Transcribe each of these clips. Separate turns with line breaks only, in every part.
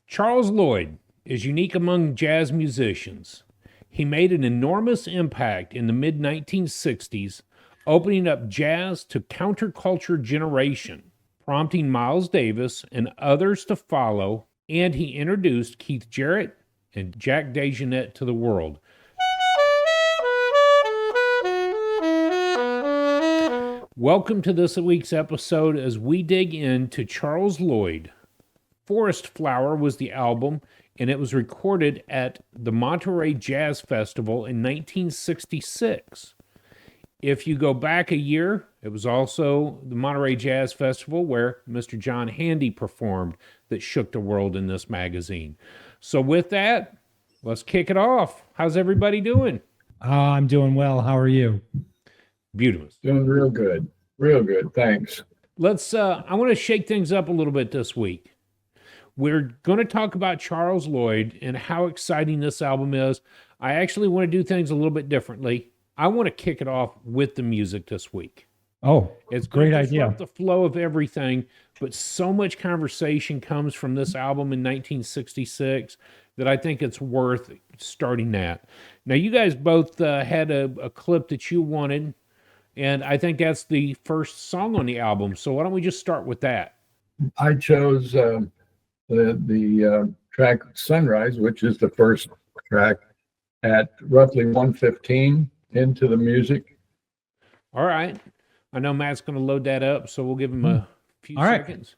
Charles Lloyd is unique among jazz musicians. He made an enormous impact in the mid 1960s, opening up jazz to counterculture generation, prompting Miles Davis and others to follow, and he introduced Keith Jarrett and Jack DeJohnette to the world. Welcome to this week's episode as we dig into Charles Lloyd. Forest Flower was the album, and it was recorded at the Monterey Jazz Festival in 1966. If you go back a year, it was also the Monterey Jazz Festival where Mr. John Handy performed that shook the world in this magazine. So with that, let's kick it off. How's everybody doing?
I'm doing well. How are you?
Beautiful.
Doing real good. Real good. Thanks.
I want to shake things up a little bit this week. We're going to talk about Charles Lloyd and how exciting this album is. I actually want to do things a little bit differently. I want to kick it off with the music this week.
Oh,
it's
great idea.
The flow of everything, but so much conversation comes from this album in 1966 that I think it's worth starting that. Now, you guys both had a clip that you wanted, and I think that's the first song on the album. So why don't we just start with that?
I chose the track Sunrise, which is the first track, at roughly 1:15 into the music.
All right. I know Matt's going to load that up, so we'll give him a few seconds.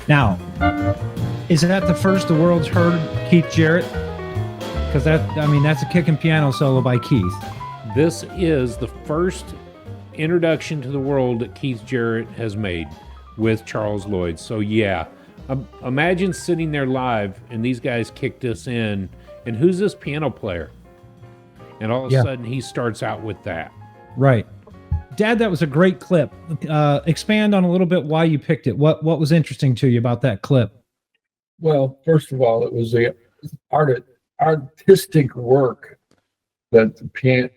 Now, is that the first the world's heard Keith Jarrett? Because that's a kicking piano solo by Keith.
This is the first introduction to the world that Keith Jarrett has made with Charles Lloyd. So yeah, imagine sitting there live and these guys kick this in, and who's this piano player? And all of a sudden he starts out with that.
Right. Dad, that was a great clip. Expand on a little bit why you picked it. What was interesting to you about that clip?
Well, first of all, it was the artistic work that the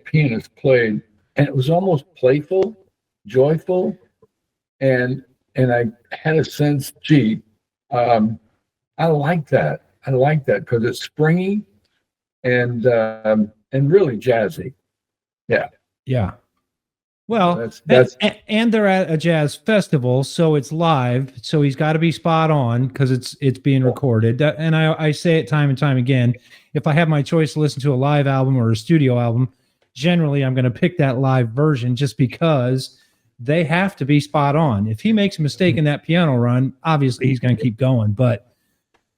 pianist played, and it was almost playful, joyful, and I had a sense, I like that. I like that because it's springy and really jazzy. Yeah.
Yeah. Well, and they're at a jazz festival, so it's live. So he's got to be spot on because it's being recorded. And I say it time and time again. If I have my choice to listen to a live album or a studio album, generally I'm going to pick that live version just because they have to be spot on. If he makes a mistake in that piano run, obviously he's going to keep going, but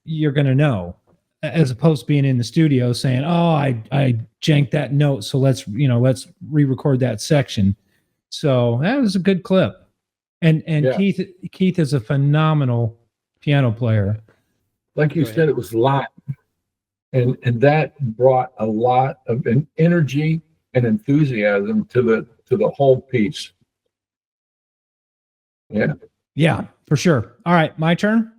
you're going to know, as opposed to being in the studio saying, "Oh, I janked that note, so let's re-record that section." So that was a good clip. And yeah. Keith is a phenomenal piano player.
Like you said, it was live. And that brought a lot of energy and enthusiasm to the whole piece. Yeah.
Yeah, for sure. All right, my turn.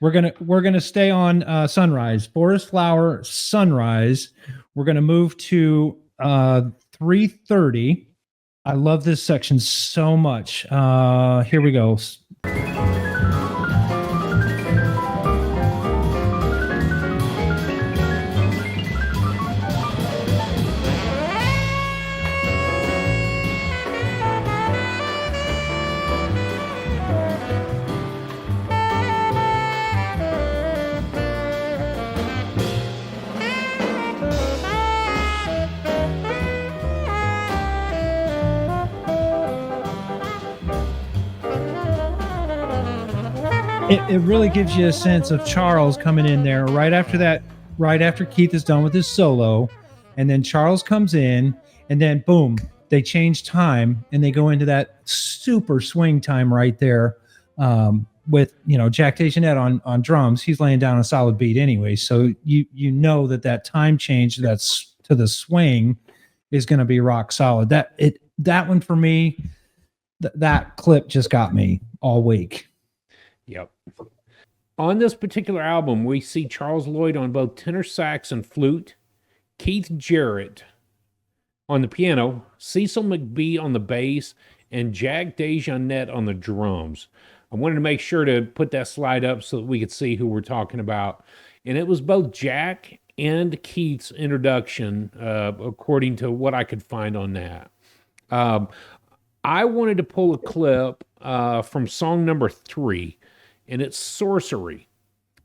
We're gonna stay on Sunrise. Forest Flower, Sunrise. We're gonna move to 3:30. I love this section so much. Here we go. It really gives you a sense of Charles coming in there right after Keith is done with his solo, and then Charles comes in, and then boom, they change time and they go into that super swing time right there. With Jack DeJohnette on drums, he's laying down a solid beat anyway. So you know that time change that's to the swing is going to be rock solid. That one for me, that clip just got me all week.
Yep. On this particular album, we see Charles Lloyd on both tenor sax and flute, Keith Jarrett on the piano, Cecil McBee on the bass, and Jack DeJohnette on the drums. I wanted to make sure to put that slide up so that we could see who we're talking about. And it was both Jack and Keith's introduction, according to what I could find on that. I wanted to pull a clip from song number 3, and it's Sorcery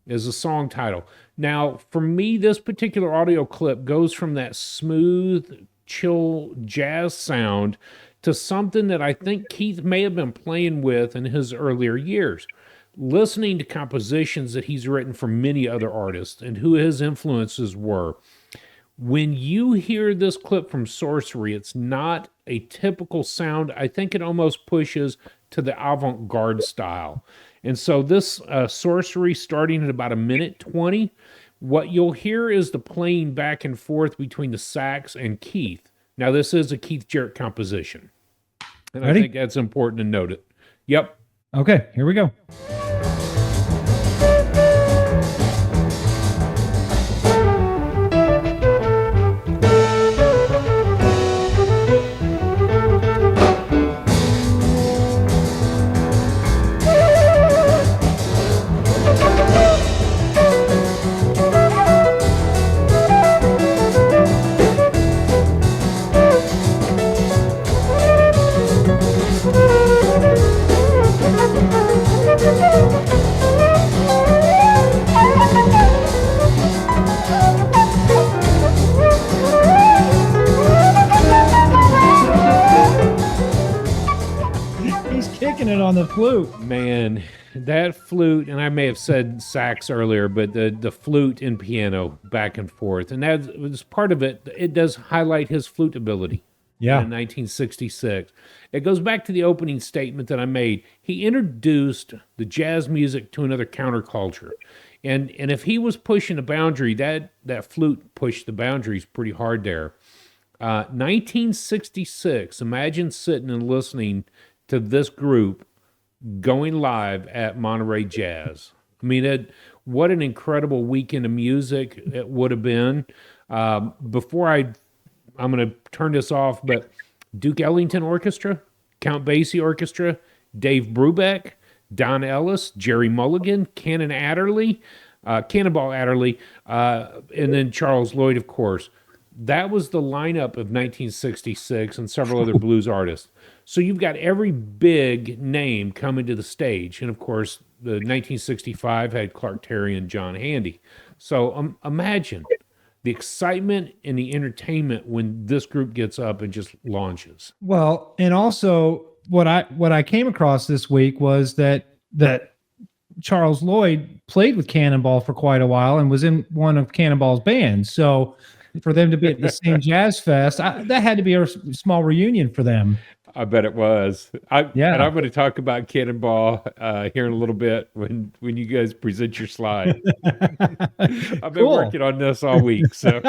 is the song title. Now, for me, this particular audio clip goes from that smooth, chill jazz sound to something that I think Keith may have been playing with in his earlier years, listening to compositions that he's written for many other artists and who his influences were. When you hear this clip from Sorcery, it's not a typical sound. I think it almost pushes to the avant-garde style. And so this Sorcery, starting at about 1:20, what you'll hear is the playing back and forth between the sax and Keith. Now, this is a Keith Jarrett composition, and
Ready?
I think that's important to note it. Yep.
Okay, here we go. On the flute.
Man, that flute, and I may have said sax earlier, but the flute and piano back and forth, and that was part of it. It does highlight his flute ability.
Yeah.
In 1966. It goes back to the opening statement that I made. He introduced the jazz music to another counterculture. And if he was pushing a boundary, that flute pushed the boundaries pretty hard there. 1966, imagine sitting and listening to this group going live at Monterey Jazz. I mean, what an incredible weekend of music it would have been. Before I'm going to turn this off, but Duke Ellington Orchestra, Count Basie Orchestra, Dave Brubeck, Don Ellis, Jerry Mulligan, Cannonball Adderley, and then Charles Lloyd, of course. That was the lineup of 1966 and several other blues artists. So you've got every big name coming to the stage. And of course, the 1965 had Clark Terry and John Handy. So imagine the excitement and the entertainment when this group gets up and just launches.
Well, and also what I came across this week was that Charles Lloyd played with Cannonball for quite a while and was in one of Cannonball's bands. So for them to be at the same jazz fest, that had to be a small reunion for them.
I bet it was. And I'm going to talk about Cannonball here in a little bit when you guys present your slide. I've been working on this all week, so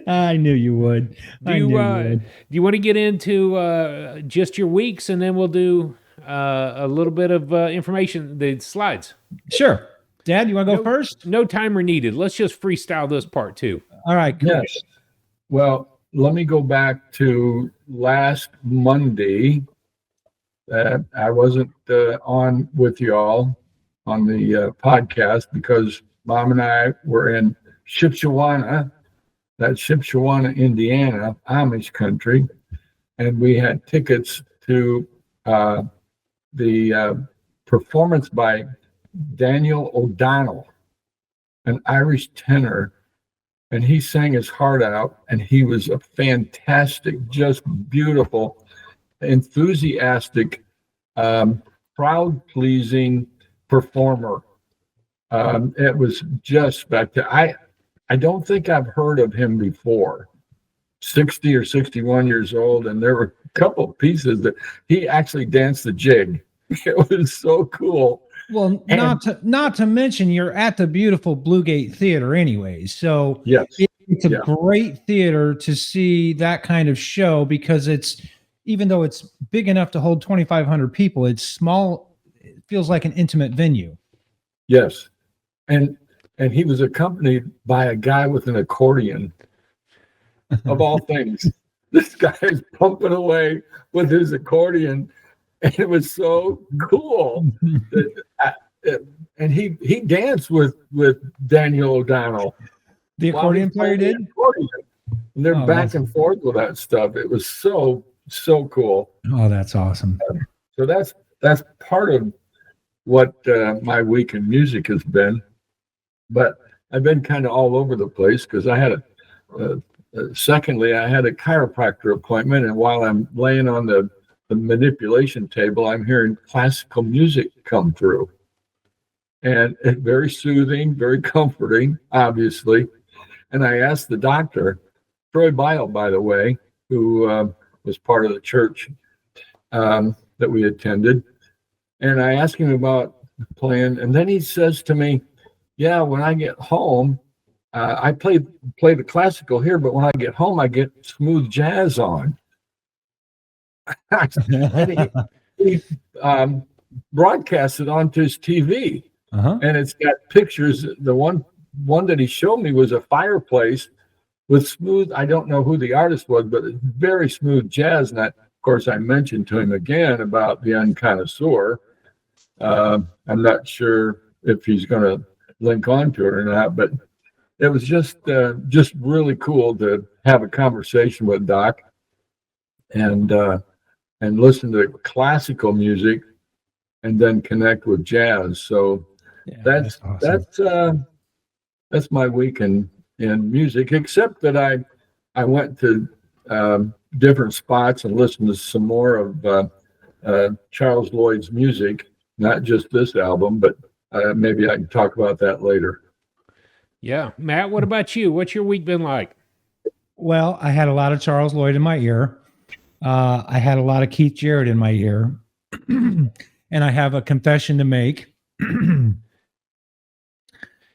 I knew you would.
Do you want to get into just your weeks, and then we'll do a little bit of information, the slides?
Sure. Dad, you want to go first?
No timer needed. Let's just freestyle this part too.
All right. Cool.
Yes. Well, let me go back to last Monday. I wasn't on with y'all on the podcast because Mom and I were in Shipshewana, Indiana, Amish country, and we had tickets to the performance by Daniel O'Donnell, an Irish tenor, and he sang his heart out, and he was a fantastic, just beautiful, enthusiastic, crowd-pleasing performer. It was just spectacular. I don't think I've heard of him before, 60 or 61 years old, and there were a couple of pieces that he actually danced the jig. It was so cool.
Well, not to mention you're at the beautiful Bluegate Theater anyways. So
yes,
it's a great theater to see that kind of show, because it's, even though it's big enough to hold 2,500 people, it's small. It feels like an intimate venue.
Yes. And he was accompanied by a guy with an accordion, of all things. This guy is pumping away with his accordion, and it was so cool. And he danced with Daniel O'Donnell.
The accordion player did?
And they're back and forth with that stuff. It was so cool.
Oh, that's awesome.
So that's part of what my week in music has been. But I've been kind of all over the place, because I had secondly, I had a chiropractor appointment, and while I'm laying on the manipulation table, I'm hearing classical music come through. And it's very soothing, very comforting, obviously. And I asked the doctor, Troy Bile, by the way, who was part of the church that we attended, and I asked him about playing, and then he says to me, yeah, when I get home, I play the classical here, but when I get home, I get smooth jazz on. And he broadcast it onto his TV, and it's got pictures. The one that he showed me was a fireplace with smooth. I don't know who the artist was, but it's very smooth jazz. And of course, I mentioned to him again about the Unconnoisseur. I'm not sure if he's going to link on to it or not, but it was just really cool to have a conversation with Doc and listen to classical music and then connect with jazz. So that's awesome. That's my week in music, except that I went to different spots and listened to some more of Charles Lloyd's music, not just this album, but maybe I can talk about that later.
Yeah. Matt, what about you? What's your week been like?
Well, I had a lot of Charles Lloyd in my ear. I had a lot of Keith Jarrett in my ear. And I have a confession to make.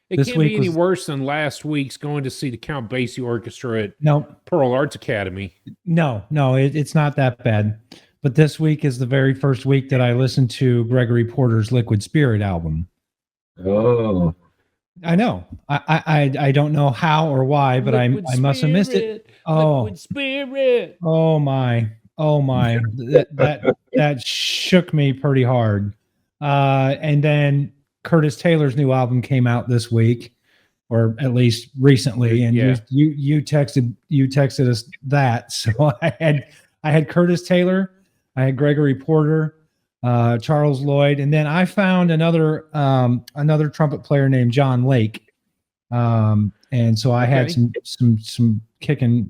It can't be any worse than last week's going to see the Count Basie Orchestra at Pearl Arts Academy.
No, it's not that bad. But this week is the very first week that I listened to Gregory Porter's Liquid Spirit album.
Oh,
I know. I don't know how or why, but I must have missed it. Oh,
Liquid Spirit.
Oh my. That shook me pretty hard. And then Curtis Taylor's new album came out this week, or at least recently, and you texted us that. So I had Curtis Taylor, I had Gregory Porter, Charles Lloyd, and then I found another trumpet player named John Lake, and so I had some kicking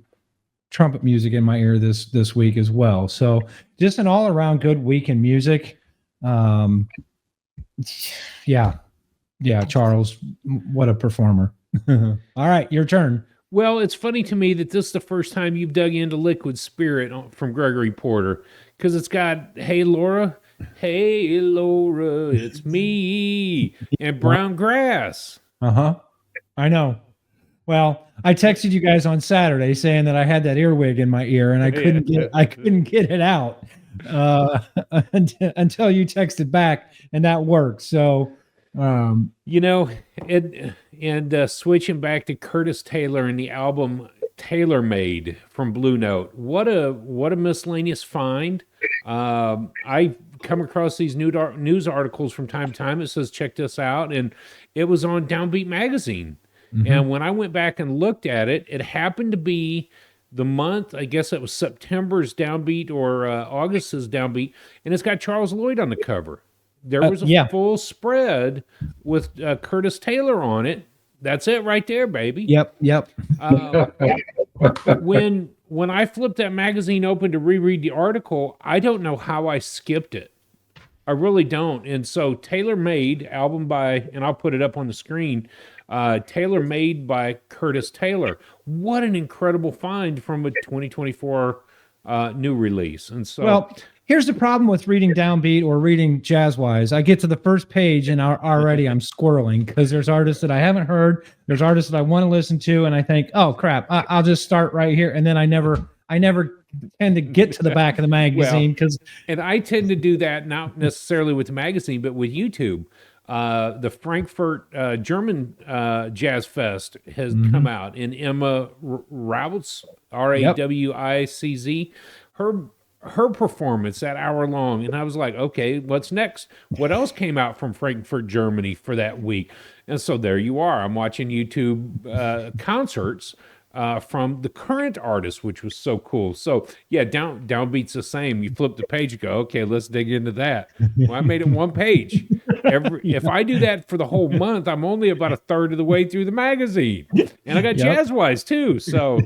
trumpet music in my ear this week as well. So just an all around good week in music. Yeah, Charles, what a performer. All right, your turn.
Well, it's funny to me that this is the first time you've dug into Liquid Spirit from Gregory Porter, because it's got Hey Laura, it's me, and Brown Grass.
I know. Well, I texted you guys on Saturday saying that I had that earwig in my ear and I couldn't get it out until you texted back, and that worked. So,
switching back to Curtis Taylor and the album Taylor Made from Blue Note. What a miscellaneous find. I come across these news articles from time to time. It says, check this out. And it was on Downbeat Magazine. Mm-hmm. And when I went back and looked at it, it happened to be the month, I guess it was September's Downbeat or August's Downbeat. And it's got Charles Lloyd on the cover. There was a full spread with Curtis Taylor on it. That's it right there, baby.
Yep.
When I flipped that magazine open to reread the article, I don't know how I skipped it. I really don't. And so Tailor Made album by, and I'll put it up on the screen, Tailor Made by Curtis Taylor. What an incredible find from a 2024 new release. And so,
well, here's the problem with reading Downbeat or reading Jazzwise. I get to the first page and already I'm squirreling because there's artists that I haven't heard. There's artists that I want to listen to, and I think, oh crap, I'll just start right here, and then I never tend to get to the back of the magazine because.
And I tend to do that not necessarily with the magazine, but with YouTube. The Frankfurt German Jazz Fest has come out, and Emma Rawitz, Rawicz, her performance, that hour long, and I was like, okay, what's next? What else came out from Frankfurt, Germany for that week? And so there you are. I'm watching YouTube concerts from the current artist, which was so cool. So yeah, Downbeat's the same. You flip the page, you go, okay, let's dig into that. Well, I made it one page. If I do that for the whole month, I'm only about a third of the way through the magazine, and I got Jazzwise too. So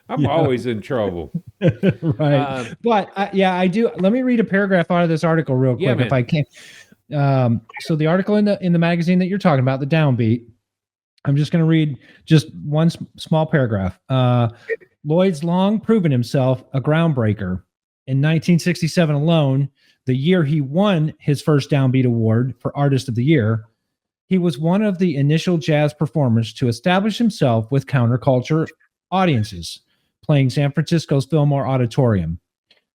I'm always in trouble.
Right. But I do. Let me read a paragraph out of this article real quick, if I can. So the article in the magazine that you're talking about, the Downbeat, I'm just going to read just one small paragraph. Lloyd's long proven himself a groundbreaker. In 1967 alone, the year he won his first Downbeat Award for Artist of the Year, he was one of the initial jazz performers to establish himself with counterculture audiences, playing San Francisco's Fillmore Auditorium.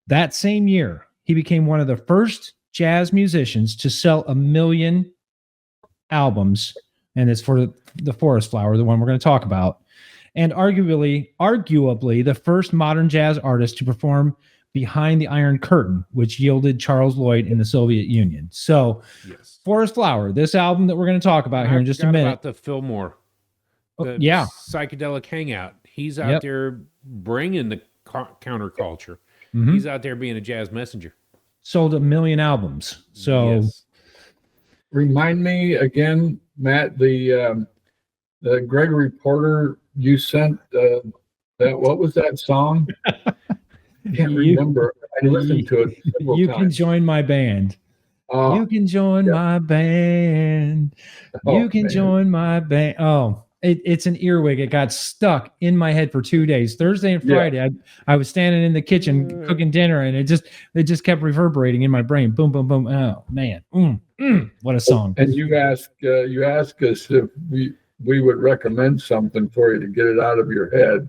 That same year, he became one of the first jazz musicians to sell 1 million albums, and it's for the Forest Flower, the one we're going to talk about, and arguably the first modern jazz artist to perform behind the Iron Curtain, which yielded Charles Lloyd in the Soviet Union. So, Forest Flower, this album that we're going to talk about here in just a minute.
About the Fillmore, the psychedelic hangout. He's out there bringing the counterculture. He's out there being a jazz messenger.
Sold 1 million albums. So,
remind me again, Matt, the Gregory Porter you sent. What was that song? I can't remember. I listened to it several times.
Can join my band. You can join my band. You can join my band. Oh, it's an earwig. It got stuck in my head for 2 days. Thursday and Friday, I was standing in the kitchen cooking dinner, and it just kept reverberating in my brain. Boom, boom, boom. Oh man, what a song!
And you ask us if we would recommend something for you to get it out of your head.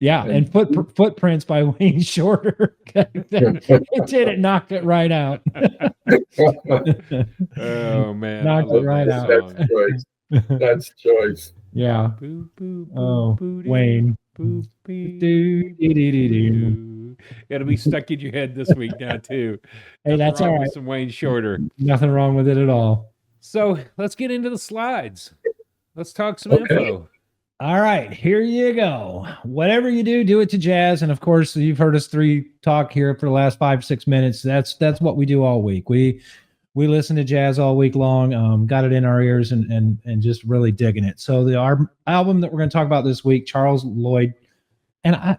Yeah, and Footprints by Wayne Shorter. It knocked it right out.
Oh man,
knocked it right out.
That's choice.
Yeah. Wayne.
It'll be stuck in your head this week now too.
Hey, that's all right.
With some Wayne Shorter.
Nothing wrong with it at all.
So let's get into the slides. Let's talk some info.
All right, here you go. Whatever you do, do it to jazz. And of course, you've heard us three talk here for the last 5-6 minutes. That's what we do all week. We listen to jazz all week long. Got it in our ears and just really digging it. So our album that we're going to talk about this week, Charles Lloyd, and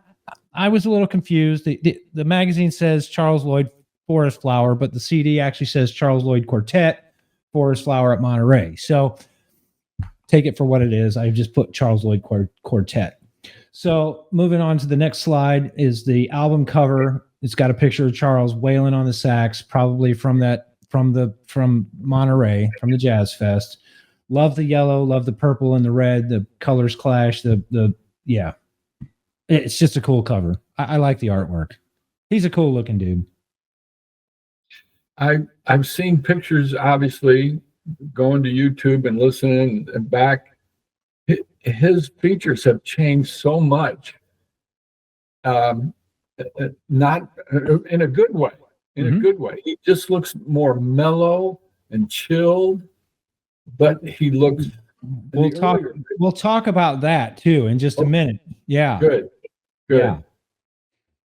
I was a little confused. The magazine says Charles Lloyd Forest Flower, but the CD actually says Charles Lloyd Quartet Forest Flower at Monterey. So take it for what it is. I just put Charles Lloyd Quartet. So moving on to the next slide is the album cover. It's got a picture of Charles wailing on the sax, probably from Monterey, from the Jazz Fest. Love the yellow, love the purple and the red. The colors clash. It's just a cool cover. I like the artwork. He's a cool looking dude.
I've seen pictures, obviously, going to YouTube and listening and back. His features have changed so much. Not in a good way. In a good way. He just looks more mellow and chilled, but he looks.
We'll talk about that too in just a minute. Yeah.
Good.
Yeah.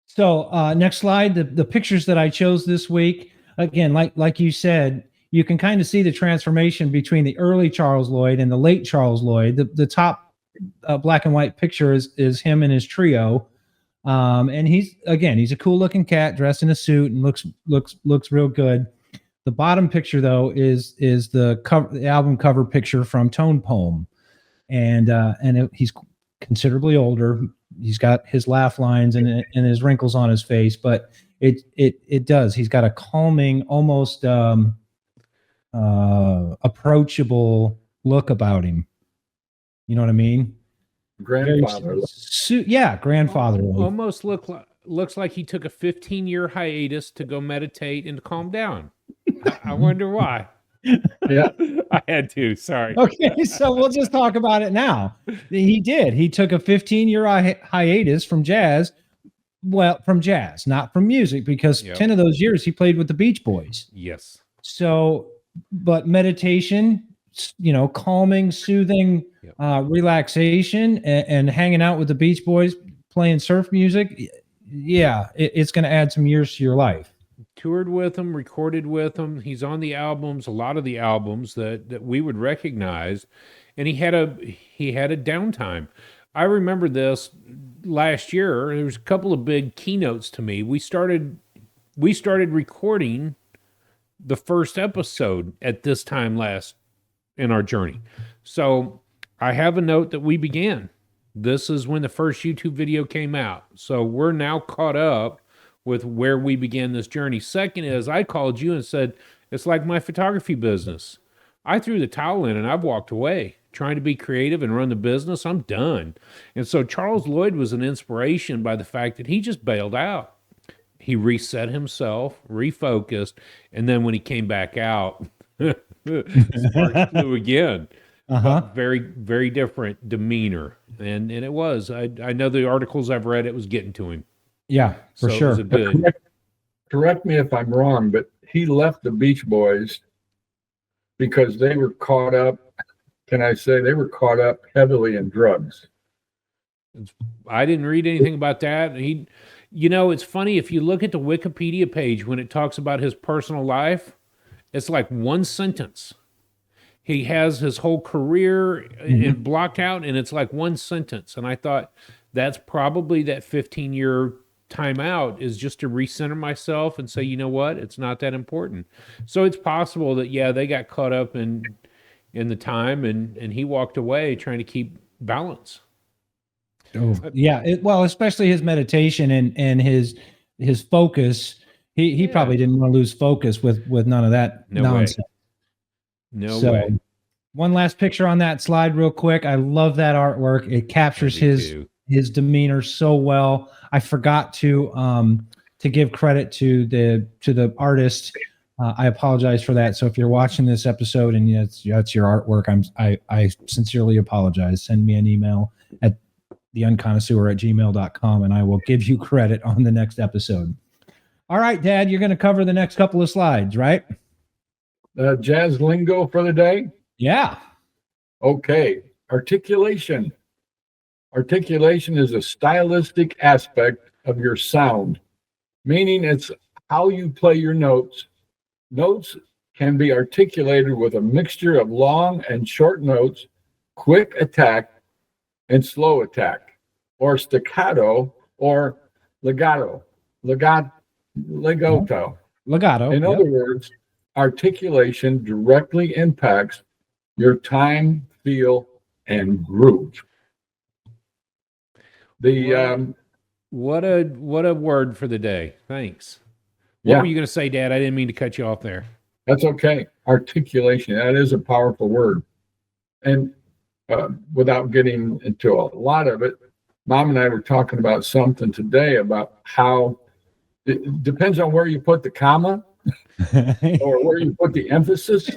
So next slide, the pictures that I chose this week, again, like you said, you can kind of see the transformation between the early Charles Lloyd and the late Charles Lloyd. The top black and white picture is him and his trio. And he's a cool looking cat dressed in a suit and looks real good. The bottom picture though is the album cover picture from Tone Poem, and he's considerably older. He's got his laugh lines and his wrinkles on his face, but it does. He's got a calming, almost approachable look about him. You know what I mean?
Grandfather.
Grandfather.
Almost looks like he took a 15-year hiatus to go meditate and calm down. I wonder why.
Yeah,
I had to. Sorry.
Okay, so we'll just talk about it now. He did. He took a 15-year hiatus from jazz. Well, from jazz, not from music, because 10 of those years he played with the Beach Boys.
Yes.
So, but meditation, calming, soothing, relaxation, and hanging out with the Beach Boys, playing surf music. Yeah, it's going to add some years to your life.
Toured with him, recorded with him. He's on the albums, a lot of the albums that we would recognize, and he had a downtime. I remember this last year. There was a couple of big keynotes to me. We started recording the first episode at this time last in our journey. So I have a note that we began. This is when the first YouTube video came out. So we're now caught up with where we began this journey. Second is I called you and said, it's like my photography business. I threw the towel in and I've walked away. Trying to be creative and run the business, I'm done. And so Charles Lloyd was an inspiration by the fact that he just bailed out. He reset himself, refocused, and then when he came back out, sparks flew again. Very, very different demeanor. And it was. I know the articles I've read, it was getting to him.
Yeah, for sure.
It was a good...
Correct me if I'm wrong, but he left the Beach Boys because they were caught up. Can I say they were caught up heavily in drugs?
I didn't read anything about that. It's funny, if you look at the Wikipedia page when it talks about his personal life, it's like one sentence. He has his whole career blocked out, and it's like one sentence. And I thought that's probably that 15-year time out is just to recenter myself and say, you know what, it's not that important. So it's possible that, they got caught up in the time and he walked away trying to keep balance.
Especially his meditation and his focus. He probably didn't want to lose focus with none of that nonsense.
No way.
One last picture on that slide real quick. I love that artwork. It captures his demeanor so well. I forgot to give credit to the artist. I apologize for that. So if you're watching this episode and that's your artwork, I sincerely apologize. Send me an email at theunconnoisseur@gmail.com and I will give you credit on the next episode. All right, Dad, you're going to cover the next couple of slides, right?
Jazz lingo for the day?
Yeah.
Okay. Articulation. Articulation is a stylistic aspect of your sound, meaning it's how you play your notes. Notes can be articulated with a mixture of long and short notes, quick attack and slow attack, or staccato or legato. In other words, articulation directly impacts your time, feel, and groove.
What a word for the day. Thanks. What were you going to say, Dad? I didn't mean to cut you off there.
That's okay. Articulation, that is a powerful word. And without getting into a lot of it, Mom and I were talking about something today about how it depends on where you put the comma or where you put the emphasis,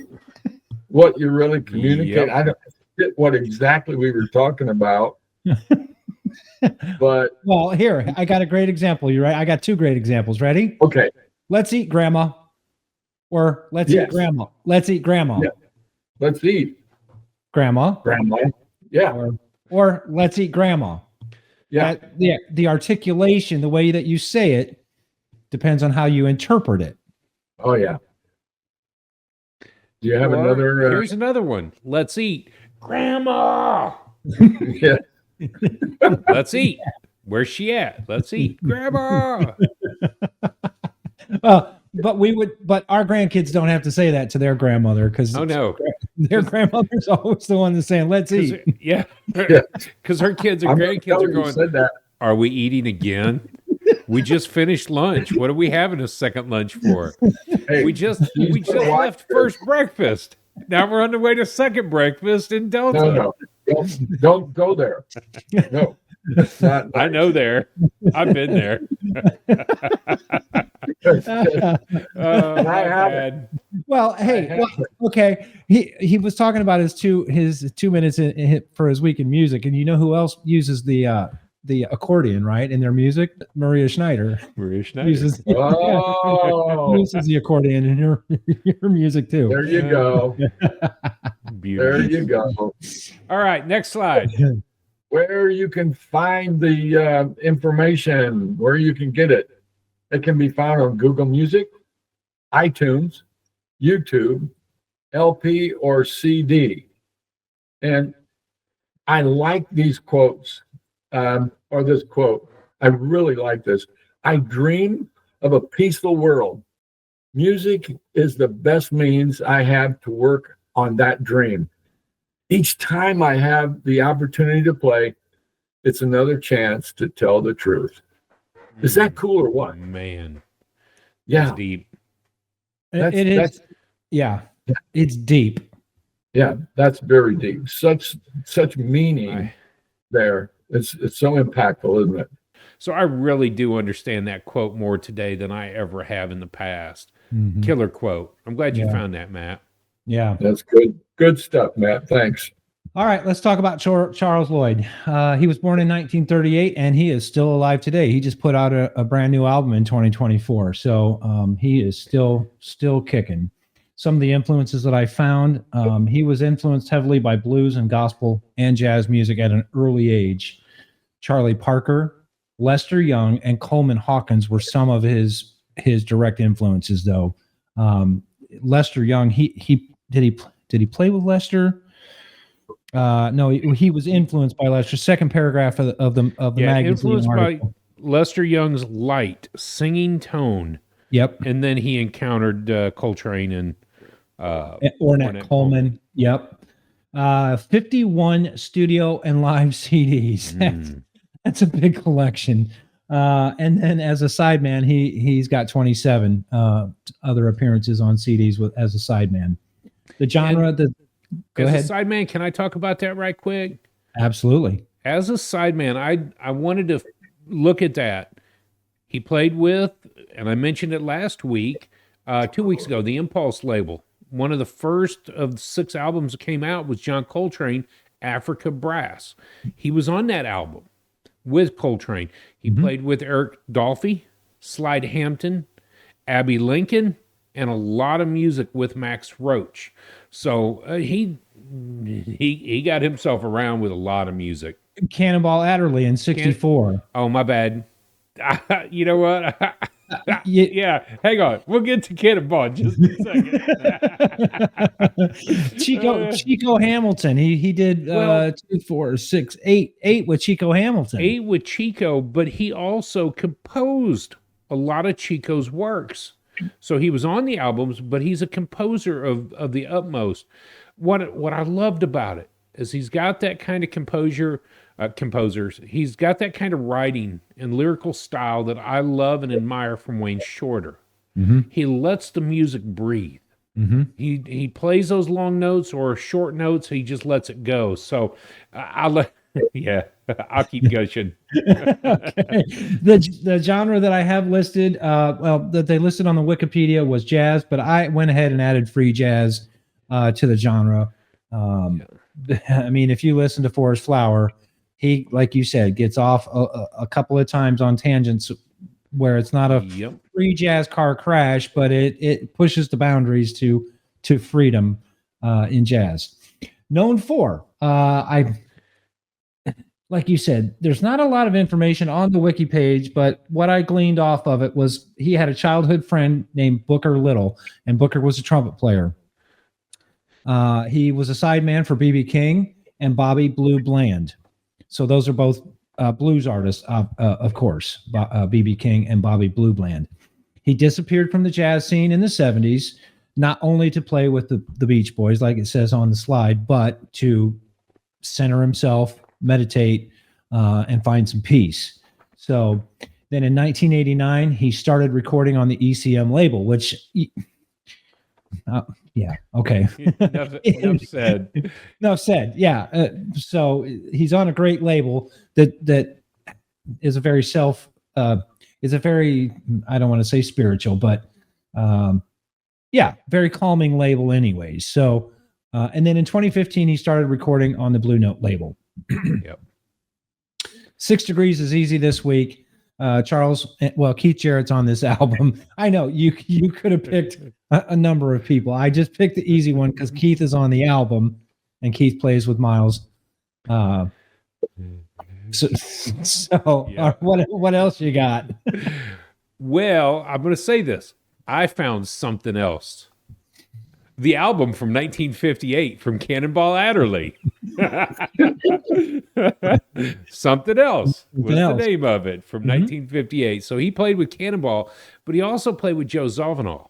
what you really communicate. I don't get what exactly we were talking about. But
here, I got a great example. You're right. I got two great examples. Ready?
Okay.
Let's eat, Grandma. Or let's eat, Grandma. Let's eat, Grandma.
Yeah. Let's eat,
Grandma.
Grandma. Yeah.
Or let's eat, Grandma.
Yeah.
The articulation, the way that you say it, depends on how you interpret it.
Oh yeah. Do you have another?
Here's another one. Let's eat, Grandma.
Yeah.
Let's eat. Where's she at? Let's eat. Grandma.
But our grandkids don't have to say that to their grandmother because
Oh no,
their grandmother's always the one that's saying, "Let's eat."
Yeah,
Yeah.
because her kids and grandkids are going.
Said that.
Are we eating again? We just finished lunch. What are we having a second lunch for?
Hey,
we just left first breakfast. Now we're on the way to second breakfast in Delta.
No, don't go there. No, it's not.
I know there. I've been there. Oh, my bad.
Well, hey, okay. He was talking about his 2 minutes for his week in music, and you know who else uses the accordion, right, in their music? Maria Schneider. Uses the accordion in her music too.
There you go.
Beautiful.
There you go.
All right, next slide.
Where you can find the information, where you can get it. It can be found on Google Music, iTunes, YouTube, LP, or CD. And I like these quotes, or this quote. I really like this. I dream of a peaceful world. Music is the best means I have to work on that dream. Each time I have the opportunity to play, it's another chance to tell the truth. Is that cool or what?
Man.
Yeah.
That's deep.
It is. Yeah. It's deep.
Yeah, that's very deep. Such meaning there. It's so impactful, isn't it?
So I really do understand that quote more today than I ever have in the past.
Mm-hmm.
Killer quote. I'm glad you found that, Matt.
Yeah.
That's good. Good stuff, Matt. Thanks.
All right, let's talk about Charles Lloyd. He was born in 1938, and he is still alive today. He just put out a brand new album in 2024, so he is still kicking. Some of the influences that I found, he was influenced heavily by blues and gospel and jazz music at an early age. Charlie Parker, Lester Young, and Coleman Hawkins were some of his direct influences, though. Lester Young, did he play with Lester? No, he was influenced by Lester. Second paragraph of the magazine
influenced
article.
by Lester Young's light singing tone.
Yep.
And then he encountered Coltrane and
Ornette Coleman. Yep. 51 studio and live CDs. That's a big collection. And then as a sideman, he's got 27 other appearances on CDs as a sideman. The genre. Go ahead.
As a sideman, can I talk about that right quick?
Absolutely.
As a sideman, I wanted to look at that. He played with, and I mentioned it last week, 2 weeks ago, the Impulse label. One of the first of the 6 albums that came out was John Coltrane, Africa Brass. He was on that album with Coltrane. He played with Eric Dolphy, Slide Hampton, Abbey Lincoln, and a lot of music with Max Roach. So he got himself around with a lot of music.
Cannonball Adderley in 64.
Oh, my bad. You know what? Yeah, hang on. We'll get to Cannonball in just a second.
Chico Hamilton. He did 2, 4, 6, 8 with Chico Hamilton.
8 with Chico, but he also composed a lot of Chico's works. So he was on the albums, but he's a composer of the utmost. What I loved about it is he's got that kind of composers. He's got that kind of writing and lyrical style that I love and admire from Wayne Shorter.
Mm-hmm.
He lets the music breathe.
Mm-hmm.
He plays those long notes or short notes. He just lets it go. So I'll keep gushing.
Okay. The genre that I have listed, that they listed on the Wikipedia was jazz, but I went ahead and added free jazz to the genre. I mean, if you listen to Forrest Flower, he, like you said, gets off a couple of times on tangents where it's not a free jazz car crash, but it pushes the boundaries to freedom in jazz. Known for, like you said, there's not a lot of information on the wiki page, but what I gleaned off of it was he had a childhood friend named Booker Little, and Booker was a trumpet player. He was a sideman for B.B. King and Bobby Blue Bland. So those are both blues artists, of course, B.B. King and Bobby Blue Bland. He disappeared from the jazz scene in the 70s, not only to play with the Beach Boys, like it says on the slide, but to center himself, meditate, and find some peace. So then in 1989, he started recording on the ECM label, which, yeah, okay. Enough said. Enough said, yeah. So he's on a great label that is a very I don't want to say spiritual, but very calming label anyways. So, and then in 2015, he started recording on the Blue Note label.
Yep.
6 Degrees is easy this week. Keith Jarrett's on this album. I know you could have picked a number of people. I just picked the easy one because Keith is on the album and Keith plays with Miles. So yeah. What else you got?
Well, I'm going to say this. I found something else. The album from 1958 from Cannonball Adderley. Something else was the name of it from 1958. So he played with Cannonball, but he also played with Joe Zawinul.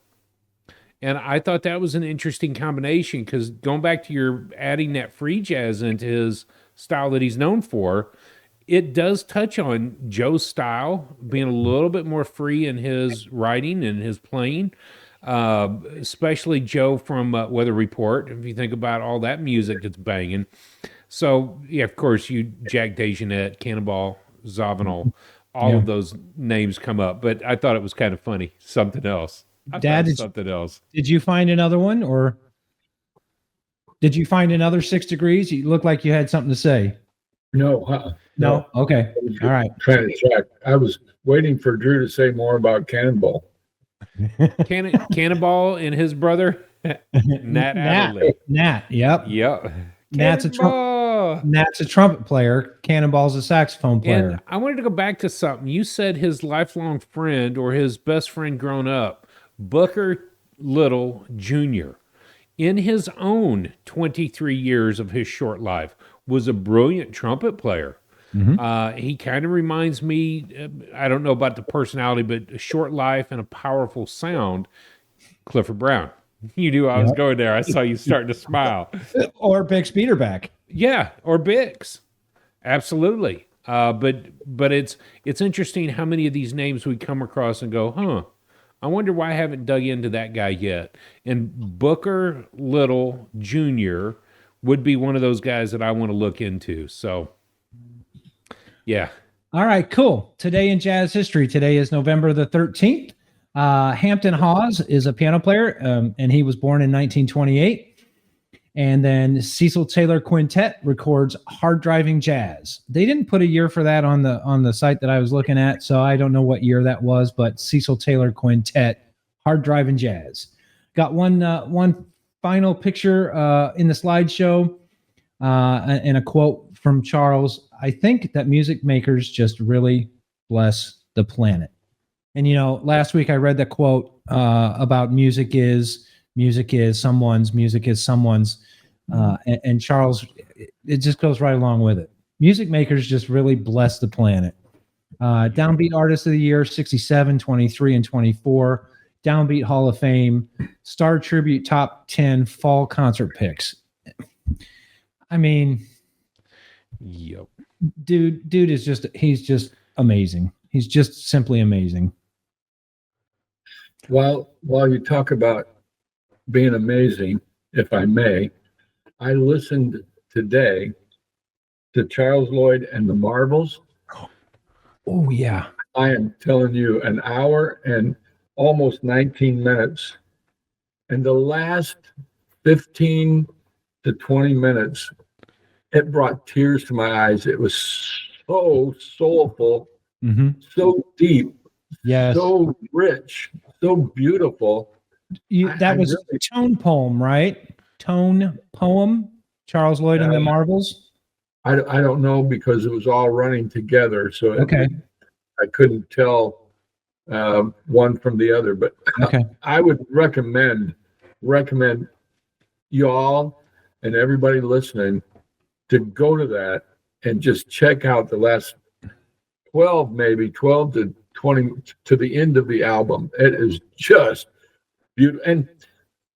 And I thought that was an interesting combination because going back to your adding that free jazz into his style that he's known for, it does touch on Joe's style, being a little bit more free in his writing and his playing, especially Joe from Weather Report, if you think about all that music that's banging. So, yeah, of course, Jack DeJohnette, Cannonball, Zawinul, all of those names come up. But I thought it was kind of funny. Something else. Something else.
Did you find another one, or did you find another 6 Degrees? You look like you had something to say.
No.
No? Okay. All right.
Trying to check. I was waiting for Drew to say more about Cannonball.
Cannonball and his brother, Nat Adderley.
Nat, yep.
Yep.
Nat's a trumpet player. Cannonball's a saxophone player.
And I wanted to go back to something. You said his lifelong friend or his best friend growing up, Booker Little Jr., in his own 23 years of his short life, was a brilliant trumpet player. He kind of reminds me, I don't know about the personality, but a short life and a powerful sound, Clifford Brown. You knew I was going there. I saw you starting to smile.
Or Bix Beiderbecke.
Yeah, or Bix. Absolutely. But it's interesting how many of these names we come across and go, I wonder why I haven't dug into that guy yet. And Booker Little Jr. would be one of those guys that I want to look into. So, yeah.
All right, cool. Today in jazz history, today is November the 13th. Hampton Hawes is a piano player, and he was born in 1928. And then Cecil Taylor Quintet records Hard Driving Jazz. They didn't put a year for that on the site that I was looking at, so I don't know what year that was, but Cecil Taylor Quintet, Hard Driving Jazz. Got one final picture in the slideshow and a quote from Charles. I think that music makers just really bless the planet. And, last week I read that quote about music is someone's, and Charles, it just goes right along with it. Music makers just really bless the planet. Downbeat Artist of the Year, 67, 23, and 24. Downbeat Hall of Fame, Star Tribute Top 10 Fall Concert Picks. I mean,
yep.
Dude he's just amazing. He's just simply amazing.
While you talk about being amazing, if I may, I listened today to Charles Lloyd and the Marvels.
Oh, yeah.
I am telling you, an hour and almost 19 minutes. And the last 15 to 20 minutes, it brought tears to my eyes. It was so soulful, so deep, so rich, so beautiful.
That was a tone poem, right? Tone poem, Charles Lloyd and the Marvels?
I don't know, because it was all running together. So I couldn't tell one from the other. But I would recommend y'all and everybody listening to go to that and just check out the last maybe 12 to 20 to the end of the album. It is just beautiful.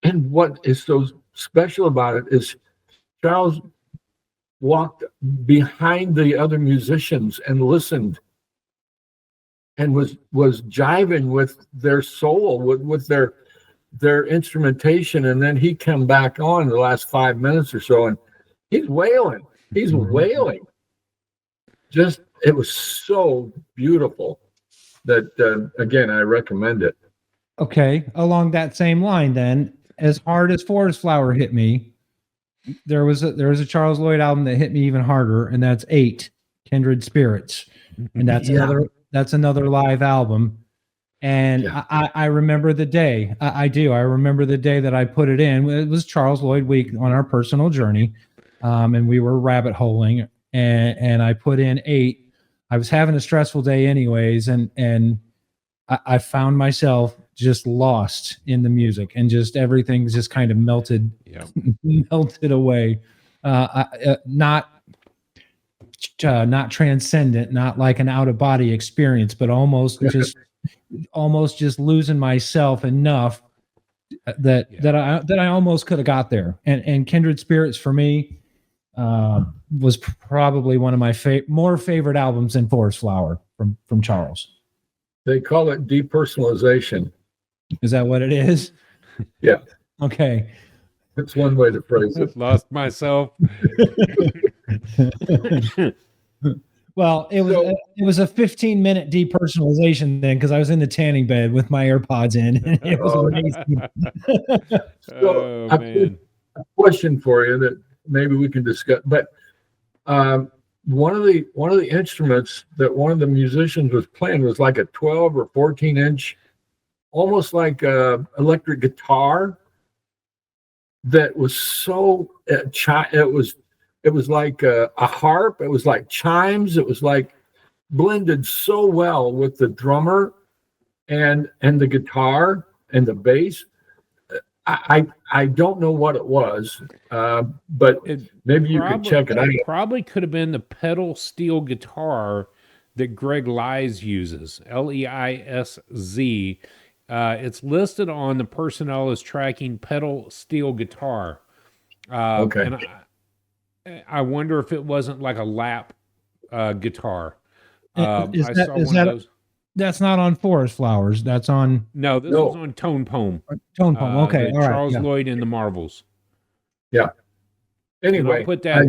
And what is so special about it is Charles walked behind the other musicians and listened and was jiving with their soul, with their instrumentation, and then he come back on the last 5 minutes or so, and he's wailing. Just, it was so beautiful that again, I recommend it.
Okay, along that same line, then, as hard as Forest Flower hit me, there was a Charles Lloyd album that hit me even harder, and that's 8, Kindred Spirits, and that's another live album. And I remember the day. I do. I remember the day that I put it in. It was Charles Lloyd week on our personal journey, and we were rabbit holing. And I put in 8. I was having a stressful day, anyways, and I found myself just lost in the music, and just everything just kind of melted away. Not transcendent, not like an out of body experience, but almost just losing myself enough that I almost could have got there. And Kindred Spirits for me was probably one of my more favorite albums than Forest Flower from Charles.
They call it depersonalization.
Is that what it is?
Yeah.
Okay.
That's one way to phrase it.
Lost myself.
Well, it was a 15-minute depersonalization then, because I was in the tanning bed with my AirPods in. And it was amazing.
So man. A question for you that maybe we can discuss. But one of the instruments that one of the musicians was playing was like a 12 or 14-inch, almost like a electric guitar. That was so it was like a harp. It was like chimes. It was like blended so well with the drummer and the guitar and the bass. I don't know what it was, but maybe you could check it out.
It probably could have been the pedal steel guitar that Greg Lies uses, Leisz. It's listed on the personnel as tracking pedal steel guitar.
Okay.
And I wonder if it wasn't like a lap guitar.
That's not on Forest Flowers. That's on.
No, this was on Tone Poem.
Tone Poem. Okay, all right.
Charles Lloyd and the Marvels.
Yeah. Anyway,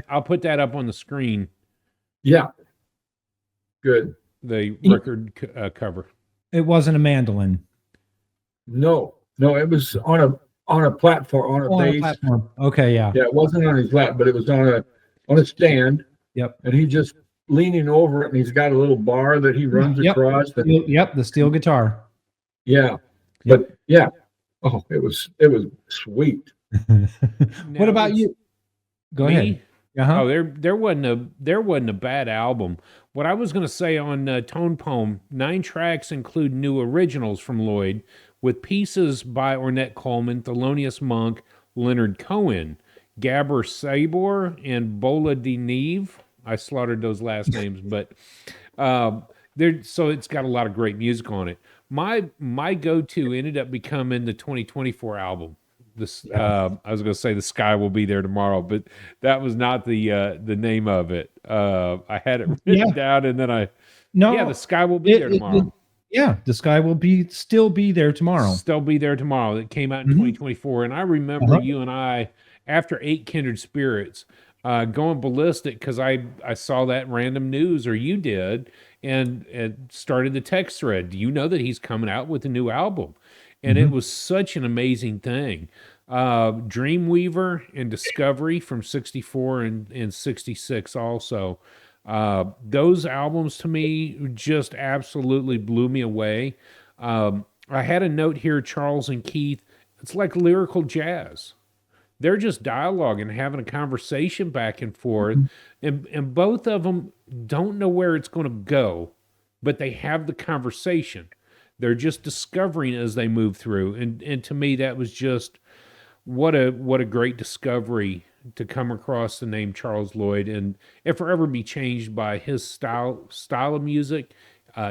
I'll put that up on the screen.
Yeah. Good.
The record cover.
It wasn't a mandolin.
No, it was on a platform, on a base.
Platform. Okay, yeah.
Yeah, it wasn't on his lap, but it was on a stand.
Yep.
And he just leaning over it, and he's got a little bar that he runs across.
The steel guitar.
Yeah. But yeah. Oh, it was sweet.
What about you? Go ahead. Uh-huh.
Oh, there wasn't a bad album. What I was going to say on Tone Poem, 9 tracks include new originals from Lloyd, with pieces by Ornette Coleman, Thelonious Monk, Leonard Cohen, Gabor Sabor, and Bola de Neve. I slaughtered those last names, but so it's got a lot of great music on it. My go-to ended up becoming the 2024 album. I was going to say The Sky Will Be There Tomorrow, but that was not the name of it. I had it written down, and then The Sky Will Be There Tomorrow.
The Sky Will still be there tomorrow.
Still be there tomorrow. That came out in 2024, and I remember you and I, after 8 Kindred Spirits, going ballistic because I saw that random news, or you did, and started the text thread. Do you know that he's coming out with a new album? And it was such an amazing thing. Dreamweaver and Discovery from 64 and 66 also. Those albums to me just absolutely blew me away. I had a note here, Charles and Keith. It's like lyrical jazz. They're just dialoguing, having a conversation back and forth. And both of them don't know where it's going to go, but they have the conversation. They're just discovering as they move through. And to me, that was just what a great discovery to come across the name Charles Lloyd and it forever be changed by his style of music,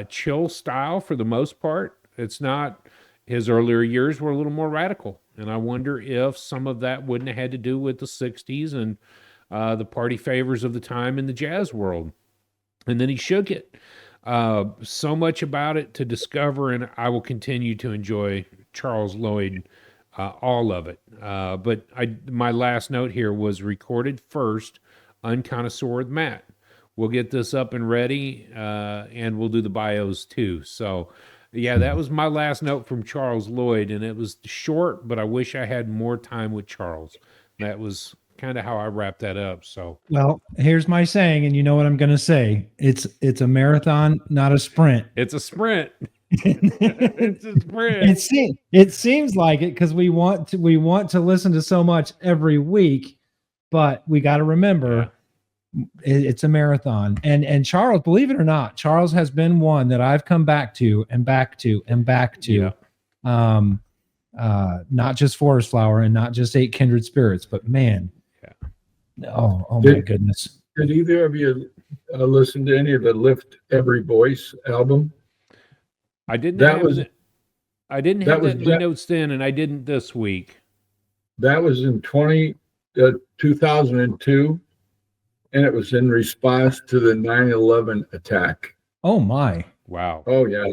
chill style for the most part. It's not, his earlier years were a little more radical. And I wonder if some of that wouldn't have had to do with the 60s and the party favors of the time in the jazz world. And then he shook it. So much about it to discover, and I will continue to enjoy Charles Lloyd, all of it. But my last note here was recorded first, Unconnoisseur with Matt. We'll get this up and ready, and we'll do the bios too. So, yeah, that was my last note from Charles Lloyd, and it was short, but I wish I had more time with Charles. That was kind of how I wrapped that up. So,
well, here's my saying, and you know what I'm going to say. It's a marathon, not a sprint.
It's a sprint. It's a sprint.
It seems like it because we want to listen to so much every week, but we got to remember it's a marathon. And Charles, believe it or not, Charles has been one that I've come back to and back to and back to. Yeah. Not just Forest Flower and not just Eight Kindred Spirits, but man. Oh my goodness.
Did either of you listen to any of the Lift Every Voice album?
I didn't have that in my notes then, and I didn't this week.
That was in 2002, and it was in response to the 9/11 attack.
Oh, my.
Wow.
Oh, yeah.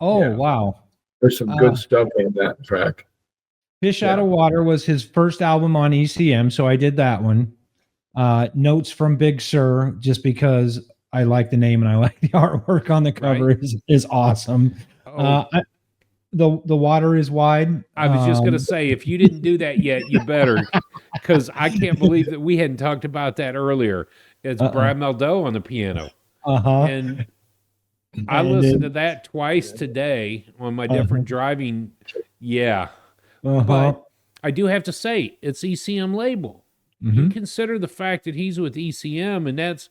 Oh,
yeah.
Wow.
There's some good stuff on that track.
Fish Out of Water was his first album on ECM, so I did that one. Notes from Big Sur, just because I like the name and I like the artwork on the cover is awesome. The Water is Wide.
I was just going to say, if you didn't do that yet, you better, because I can't believe that we hadn't talked about that earlier. It's Brad Meldo on the piano. And I listened to that twice today on my different driving. Yeah. But I do have to say, it's ECM label. Mm-hmm. You consider the fact that he's with ECM, and that's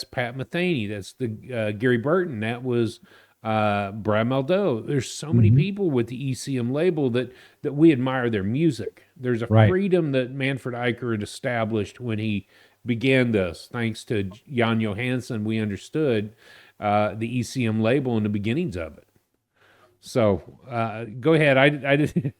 Pat Metheny, that's the Gary Burton, that was Brad Meldo. There's so many people with the ECM label that we admire their music. There's a freedom that Manfred Eicher had established when he began this. Thanks to Jan Johansson, we understood the ECM label and the beginnings of it. So go ahead. I did.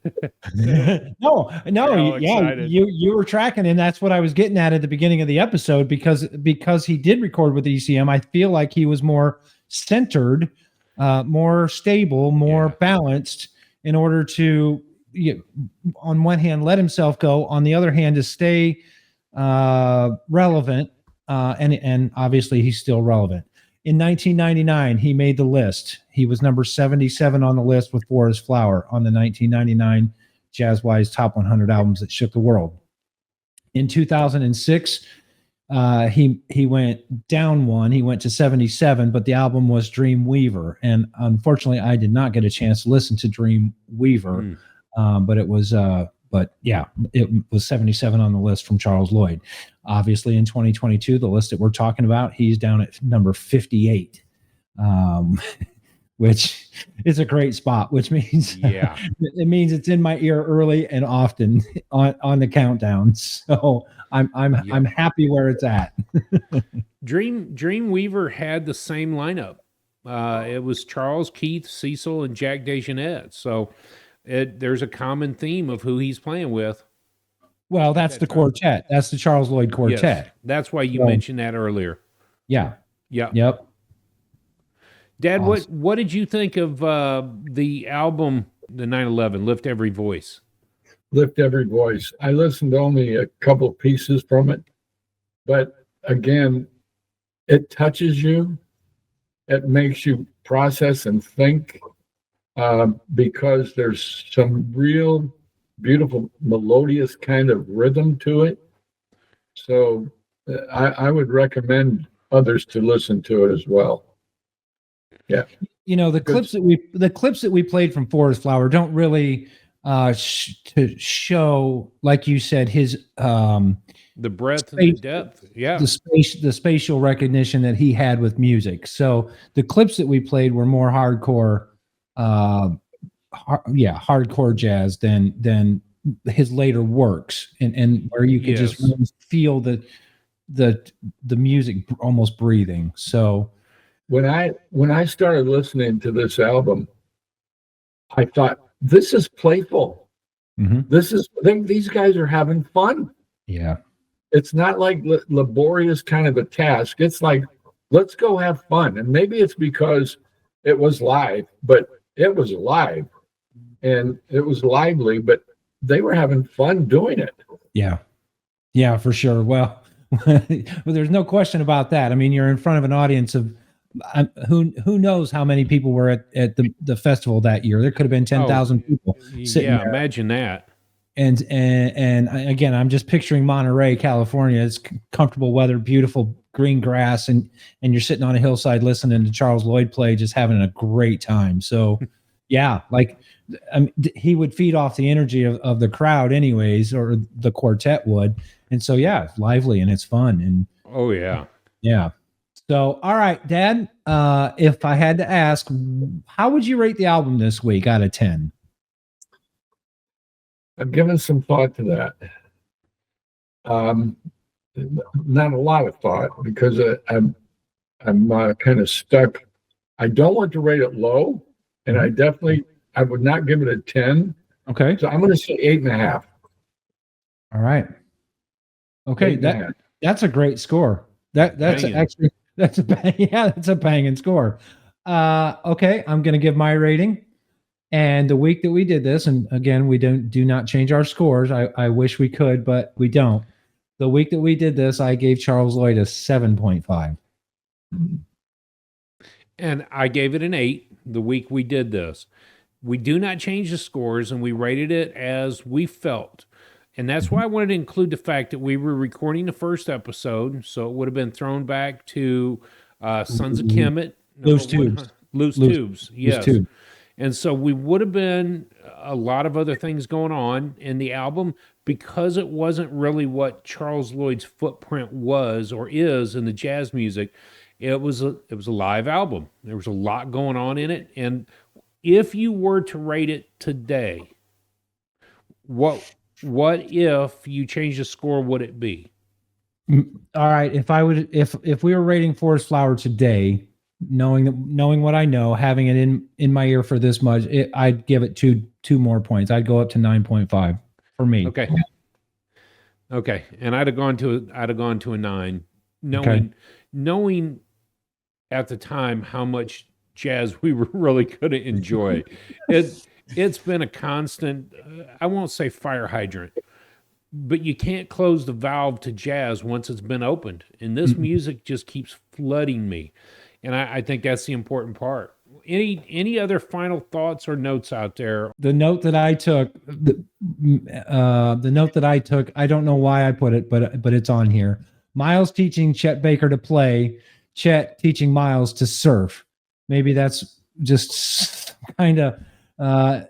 No, yeah, you were tracking, and that's what I was getting at the beginning of the episode, because he did record with ECM. I feel like he was more centered, more stable, more balanced, in order to, on one hand, let himself go, on the other hand, to stay relevant, and obviously he's still relevant. In 1999, he made the list. He was number 77 on the list with Forest Flower on the 1999 JazzWise Top 100 Albums That Shook the World. In 2006, he went down one. He went to 77, but the album was Dreamweaver. And unfortunately, I did not get a chance to listen to Dreamweaver, but it was it was 77 on the list from Charles Lloyd. Obviously, in 2022, the list that we're talking about, he's down at number 58, which is a great spot, which means it means it's in my ear early and often on the countdown. So I'm happy where it's at.
Dreamweaver had the same lineup. It was Charles, Keith, Cecil, and Jack DeJohnette. So there's a common theme of who he's playing with.
Well, that's the quartet. That's the Charles Lloyd quartet.
Yes, that's why you mentioned that earlier.
Yeah.
Yeah.
Yep.
Dad, awesome. What did you think of the album, the 9/11, Lift Every Voice?
Lift Every Voice. I listened to only a couple pieces from it, but again, it touches you. It makes you process and think, because there's some real beautiful melodious kind of rhythm to it. So I would recommend others to listen to it as well. Yeah.
The clips that we played from Forest Flower don't really to show, like you said, his
the breadth and the depth. Yeah.
The spatial recognition that he had with music. So the clips that we played were more hardcore hardcore jazz than his later works, and where you could just really feel the music almost breathing. So
when I started listening to this album, I thought, this is playful. These guys are having fun.
Yeah.
It's not like laborious kind of a task. It's like, let's go have fun. And maybe it's because it was live, but it was live and it was lively, but they were having fun doing it.
Yeah. Yeah, for sure. Well, there's no question about that. I mean, you're in front of an audience of who knows how many people were at the festival that year. There could have been 10,000 people sitting there.
Imagine that.
And again, I'm just picturing Monterey, California. It's comfortable weather, beautiful green grass, and you're sitting on a hillside listening to Charles Lloyd play, just having a great time. So, yeah, like he would feed off the energy of the crowd, anyways, or the quartet would. And so, yeah, it's lively and it's fun. And
oh yeah,
yeah. So, all right, Dad. If I had to ask, how would you rate the album this week out of 10?
I've given some thought to that. Not a lot of thought, because I'm kind of stuck. I don't want to rate it low, and I would not give it a 10.
Okay.
So I'm going to say 8.5.
All right. Okay, that's a great score. That's banging. Actually that's a banging score. Okay, I'm going to give my rating. And the week that we did this, and again, we do not change our scores. I wish we could, but we don't. The week that we did this, I gave Charles Lloyd a 7.5.
And I gave it an 8 the week we did this. We do not change the scores, and we rated it as we felt. And that's why I wanted to include the fact that we were recording the first episode, so it would have been thrown back to Sons of Kemet.
Loose Tubes.
Loose Tubes, yes.
Loose Tubes.
And so we would have been a lot of other things going on in the album, because it wasn't really what Charles Lloyd's footprint was or is in the jazz music. It was a live album. There was a lot going on in it. And if you were to rate it today, what if you changed the score, would it be?
All right. If we were rating Forest Flower today, knowing what I know, having it in my ear for this much, I'd give it two more points. I'd go up to 9.5 for me.
Okay. And I'd have gone to a 9, knowing at the time how much jazz we were really going to enjoy. It's been a constant, I won't say fire hydrant, but you can't close the valve to jazz once it's been opened. And this music just keeps flooding me. And I think that's the important part. Any other final thoughts or notes out there?
The note that I took, I don't know why I put it, but it's on here. Miles teaching Chet Baker to play, Chet teaching Miles to surf. Maybe that's just kind of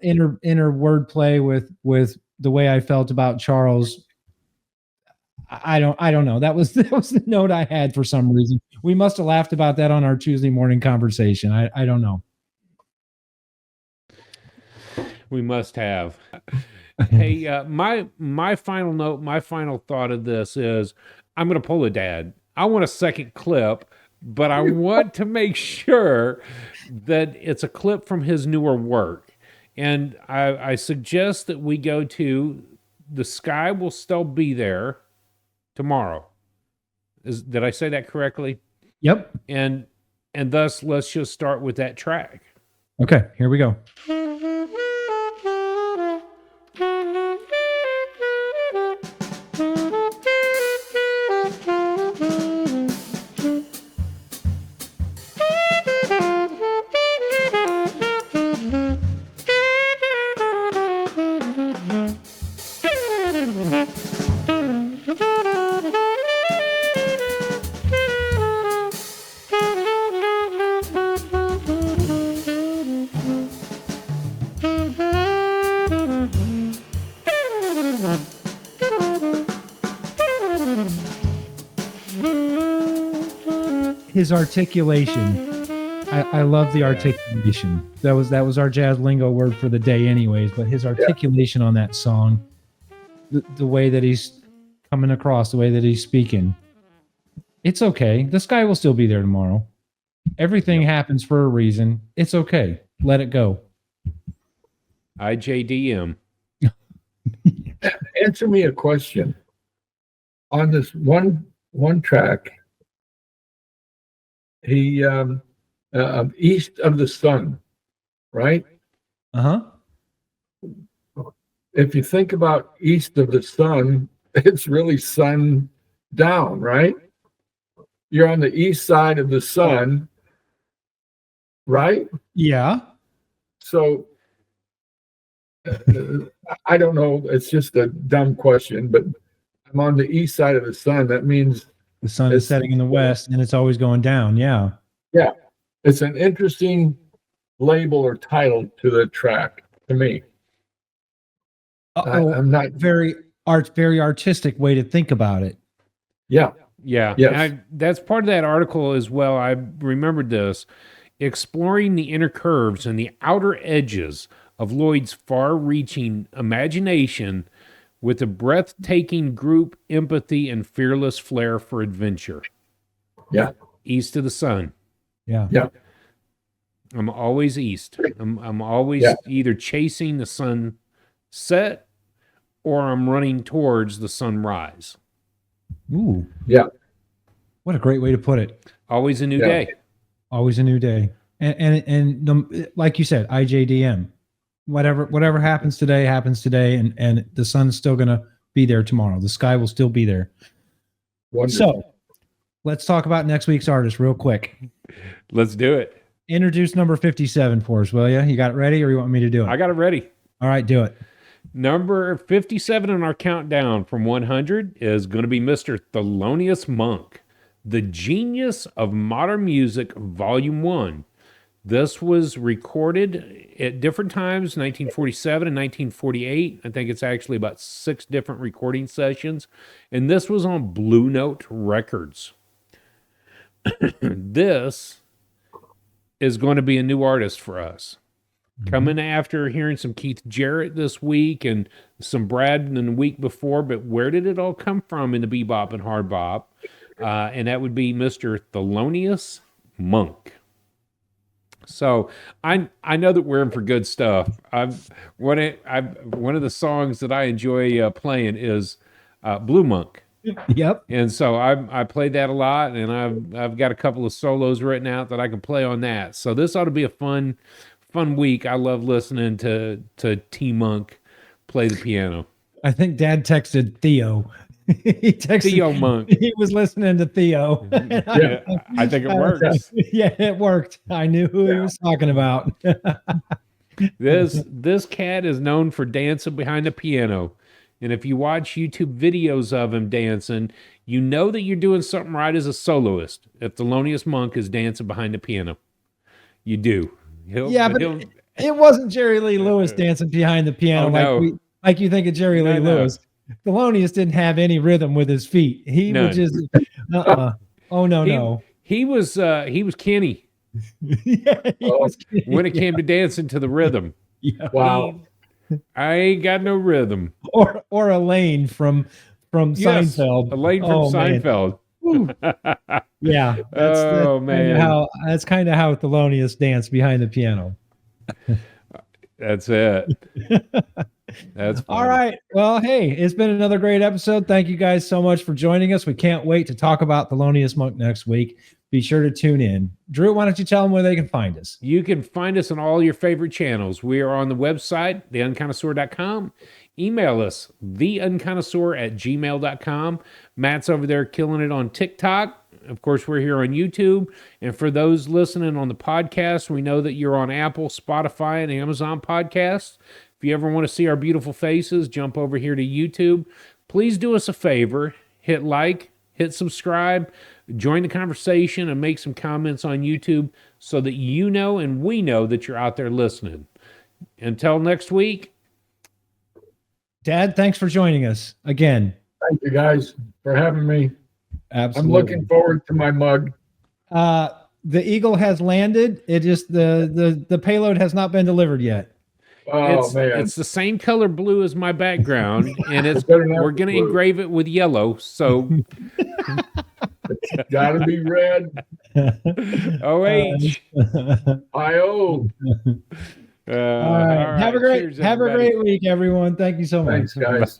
inner wordplay with the way I felt about Charles. I don't know. That was the note I had for some reason. We must have laughed about that on our Tuesday morning conversation. I don't know.
We must have. Hey, my final note, my final thought of this is, I'm going to pull a Dad. I want a second clip, but I want to make sure that it's a clip from his newer work. And I suggest that we go to The Sky Will Still Be There tomorrow. Did I say that correctly?
Yep.
And thus, let's just start with that track.
Okay, here we go. His articulation. I love the articulation. That was our jazz lingo word for the day anyways, but his articulation on that song the way that he's coming across, the way that he's speaking. It's okay. The sky will still be there tomorrow. Everything happens for a reason. It's okay. Let it go.
IJDM.
Answer me a question. On this one track, he East of the Sun, right?
Uh-huh.
If you think about East of the Sun, it's really sun down, right? You're on the east side of the sun, right?
Yeah.
So I don't know. It's just a dumb question, but I'm on the east side of the sun. That means
The sun is setting in the west and it's always going down. Yeah.
yeah, it's an interesting label or title to the track to me. I'm not
very artistic way to think about it.
Yeah.
Yeah.
Yes.
That's part of that article as well. I remembered this. Exploring the inner curves and the outer edges of Lloyd's far-reaching imagination with a breathtaking group empathy and fearless flair for adventure.
Yeah.
East of the Sun.
Yeah.
Yeah.
I'm always east. I'm always either chasing the sun set or I'm running towards the sunrise.
Ooh.
Yeah.
What a great way to put it.
Always a new day.
Always a new day. And like you said, IJDM. Whatever happens today, and the sun's still gonna be there tomorrow. The sky will still be there.
Wonderful.
So let's talk about next week's artist real quick.
Let's do it.
Introduce number 57 for us, will you? You got it ready, or you want me to do it?
I got it ready.
All right, do it.
Number 57 on our countdown from 100 is going to be Mr. Thelonious Monk, The Genius of Modern Music, Volume 1. This was recorded at different times, 1947 and 1948. I think it's actually about 6 different recording sessions. And this was on Blue Note Records. This is going to be a new artist for us. Coming after hearing some Keith Jarrett this week and some Brad in the week before, but where did it all come from in the bebop and hard bop? And that would be Mr. Thelonious Monk. So I know that we're in for good stuff. One of the songs that I enjoy playing is Blue Monk.
Yep.
And so I played that a lot, and I've got a couple of solos written out that I can play on that. So this ought to be a fun week. I love listening to T Monk play the piano.
I think Dad texted Theo. He texted
Theo Monk.
He was listening to Theo.
Yeah, I think it works.
Yeah, it worked. I knew who he was talking about.
This cat is known for dancing behind the piano. And if you watch YouTube videos of him dancing, you know that you're doing something right as a soloist. If Thelonious Monk is dancing behind the piano, you do.
But it wasn't Jerry Lee Lewis dancing behind the piano like you think of Jerry Lee Lewis. Thelonious didn't have any rhythm with his feet. He would just Oh no.
He was Kenny.
Yeah, was Kenny.
When it came to dancing to the rhythm.
Yeah.
Wow.
I ain't got no rhythm.
Or Elaine from Seinfeld.
Elaine from Seinfeld.
Yeah. That's kind of how Thelonious danced behind the piano.
That's it. That's funny.
All right. Well, hey, it's been another great episode. Thank you guys so much for joining us. We can't wait to talk about Thelonious Monk next week. Be sure to tune in. Drew, why don't you tell them where they can find us?
You can find us on all your favorite channels. We are on the website, theunconnoisseur.com. Email us, theunconnoisseur@gmail.com. Matt's over there killing it on TikTok. Of course, we're here on YouTube. And for those listening on the podcast, we know that you're on Apple, Spotify, and Amazon podcasts. If you ever want to see our beautiful faces, jump over here to YouTube. Please do us a favor. Hit like, hit subscribe, join the conversation, and make some comments on YouTube so that you know and we know that you're out there listening. Until next week.
Dad, thanks for joining us again.
Thank you guys for having me.
Absolutely.
I'm looking forward to my mug.
The Eagle has landed. It just the payload has not been delivered yet.
Oh man,
it's the same color blue as my background, and we're gonna engrave it with yellow. So
it's gotta be red.
OH.
IO.
All right. Have a great week, everyone. Thank you so much.
Thanks, guys.